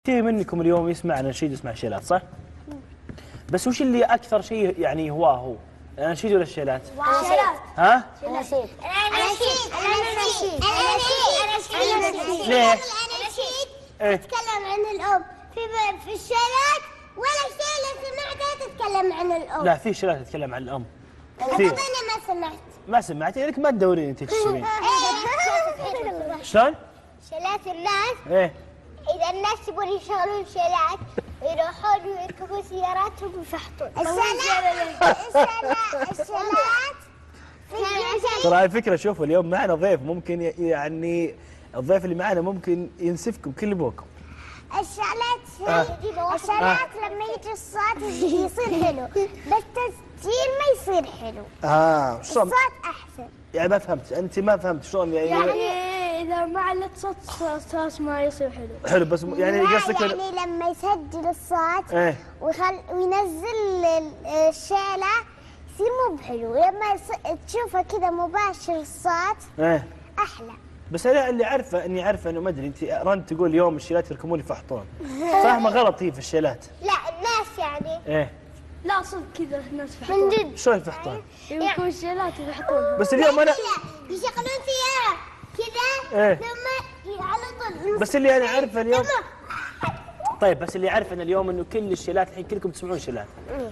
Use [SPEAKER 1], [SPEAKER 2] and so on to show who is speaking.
[SPEAKER 1] كثير منكم اليوم يسمع نشيد يسمع شيلات صح؟ بس وش اللي اكثر شيء يعني هو الاناشيد ولا الشيلات؟
[SPEAKER 2] الشيلات.
[SPEAKER 1] ها؟
[SPEAKER 2] الاناشيد. الاناشيد.
[SPEAKER 1] ليه؟
[SPEAKER 2] الاناشيد
[SPEAKER 1] إيه؟
[SPEAKER 2] تتكلم عن الأب. في الشيلات ولا شيء اللي سمعته تتكلم عن الأب.
[SPEAKER 1] لا في شيلات تتكلم عن الام.
[SPEAKER 2] أنا
[SPEAKER 1] كثير.
[SPEAKER 2] ما سمعت.
[SPEAKER 1] ما سمعت لك ما تدورين انت تسوين. شلون؟
[SPEAKER 2] شيلات الناس
[SPEAKER 1] ايه
[SPEAKER 2] إذا الناس يبون يشغلون شيلات يروحون ويركبون سياراتهم ويفحطون. الشيلات
[SPEAKER 1] ترى الفكره شوفوا اليوم معنا ضيف ممكن يعني الضيف اللي معنا ممكن ينسفكم كل ابوكم.
[SPEAKER 2] الشيلات لما يجي الصوت يصير حلو بس تسجيل ما يصير حلو.
[SPEAKER 1] شلون؟
[SPEAKER 2] الصوت أحسن.
[SPEAKER 1] يعني ما فهمت انت ما فهمت شلون
[SPEAKER 3] يعني إذا ما علت صوت ما يصير حلو.
[SPEAKER 1] حلو بس يعني قصدك
[SPEAKER 2] يعني لما يسجل الصوت
[SPEAKER 1] ايه
[SPEAKER 2] وينزل الشيلة يصير مو بحلو. لما تشوفه كذا مباشر الصوت
[SPEAKER 1] ايه
[SPEAKER 2] أحلى.
[SPEAKER 1] بس انا اللي عارفه اني عارفه انه ما ادري انت رند تقول اليوم الشيلات يركبون يفحطون فاهمه غلط هي في الشيلات.
[SPEAKER 2] لا الناس يعني
[SPEAKER 1] ايه
[SPEAKER 3] لا صدق كذا الناس
[SPEAKER 2] من
[SPEAKER 3] يفحطون.
[SPEAKER 2] جد
[SPEAKER 1] شلون يفحطون؟
[SPEAKER 3] يكون الشيلات يفحطونها.
[SPEAKER 1] بس اليوم انا
[SPEAKER 2] يشغلون سيارة كذا
[SPEAKER 1] إيه.
[SPEAKER 2] لما على طول.
[SPEAKER 1] بس اللي انا عارفه اليوم طيب بس اللي عارفه ان اليوم انه كل الشيلات الحين كلكم تسمعون شيلات